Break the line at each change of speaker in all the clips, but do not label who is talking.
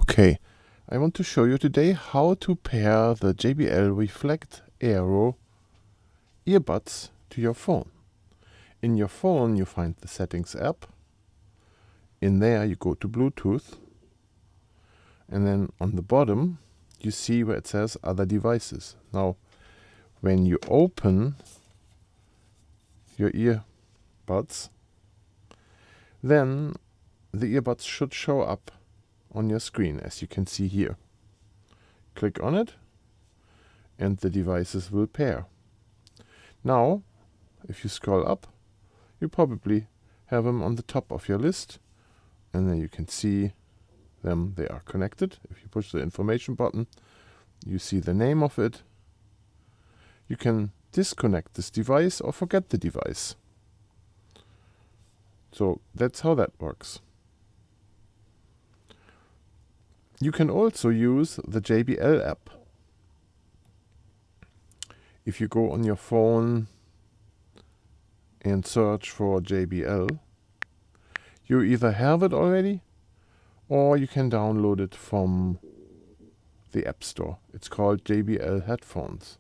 Okay, I want to show you today how to pair the JBL Reflect Aero earbuds to your phone. In your phone you find the Settings app. In there you go to Bluetooth, and then on the bottom you see where it says Other Devices. Now when you open your earbuds, then the earbuds should show up on your screen, as you can see here. Click on it and the devices will pair. Now if you scroll up, you probably have them on the top of your list, and then you can see them. They are connected. If you push the information button, you see the name of it. You can disconnect this device or forget the device. So that's how that works. You can also use the JBL app. If you go on your phone and search for JBL, you either have it already or you can download it from the App Store. It's called JBL headphones.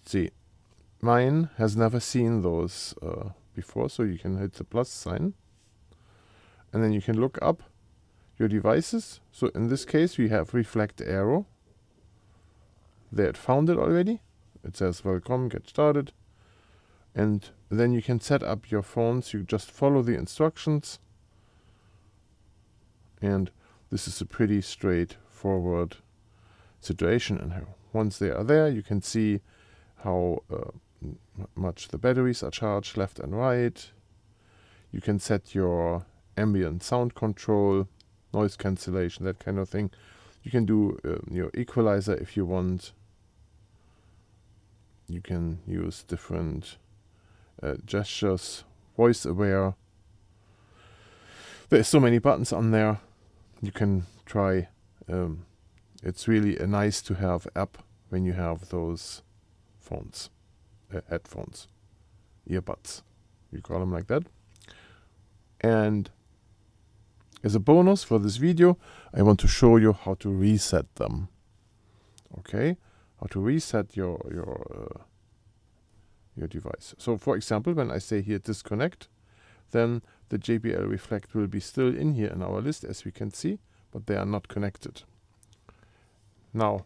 See, mine has never seen those before, so you can hit the plus sign and then you can look up your devices. So in this case we have Reflect Aero. There, it found it already. It says welcome, get started. And then you can set up your phones. You just follow the instructions. And this is a pretty straightforward situation. And once they are there, you can see how much the batteries are charged left and right. You can set your ambient sound control, noise cancellation, that kind of thing. You can do your equalizer if you want. You can use different gestures, voice aware. There's so many buttons on there. You can try. It's really a nice to have app when you have those phones, headphones, earbuds. You call them like that. And as a bonus for this video, I want to show you how to reset them. Okay, how to reset your device. So for example, when I say here disconnect, then the JBL Reflect will be still in here in our list, as we can see, but they are not connected. Now,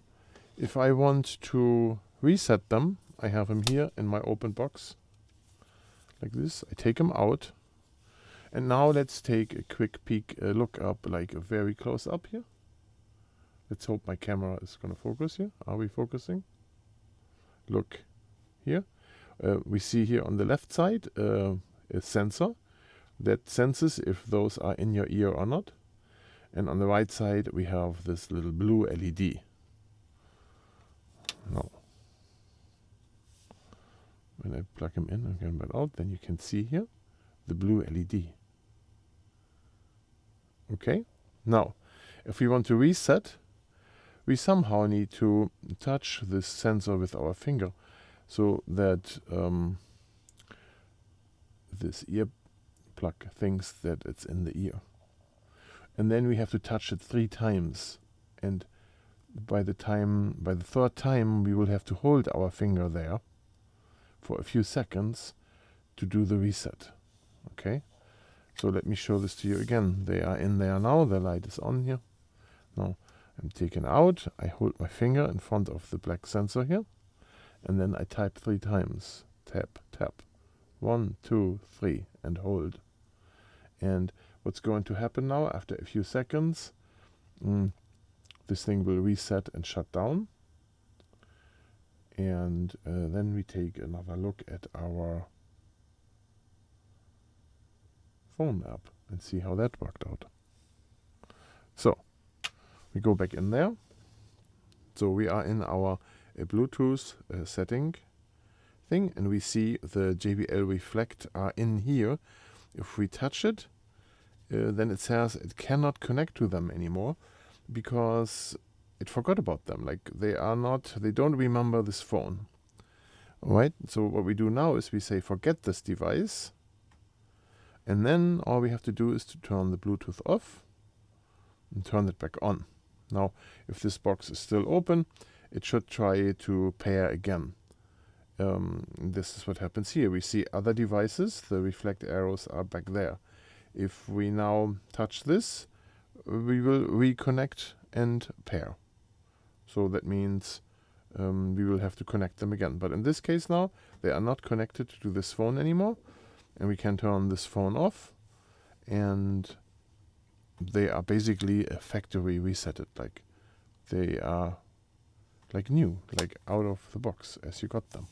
if I want to reset them, I have them here in my open box, like this. I take them out. And now let's take a quick peek, look up, like a very close up here. Let's hope my camera is going to focus here. Are we focusing? Look here. We see here on the left side a sensor that senses if those are in your ear or not. And on the right side we have this little blue LED. Now, when I plug them in and get them out, then you can see here the blue LED. Okay, now if we want to reset, we somehow need to touch this sensor with our finger so that this ear plug thinks that it's in the ear. And then we have to touch it 3 times. And by the third time, we will have to hold our finger there for a few seconds to do the reset. Okay? So let me show this to you again. They are in there now. The light is on here. Now I'm taken out. I hold my finger in front of the black sensor here. And then I type 3 times. Tap, tap. 1, 2, 3. And hold. And what's going to happen now after a few seconds? This thing will reset and shut down. And then we take another look at our phone app and see how that worked out. So we go back in there. So we are in our Bluetooth setting thing, and we see the JBL Reflect are in here. If we touch it, then it says it cannot connect to them anymore because it forgot about them. Like they don't remember this phone. All right. So what we do now is we say forget this device. And then all we have to do is to turn the Bluetooth off and turn it back on. Now, if this box is still open, it should try to pair again. This is what happens here. We see other devices. The reflect arrows are back there. If we now touch this, we will reconnect and pair. So that means we will have to connect them again. But in this case now, they are not connected to this phone anymore. And we can turn this phone off. And they are basically a factory resetted. Like they are like new, like out of the box as you got them.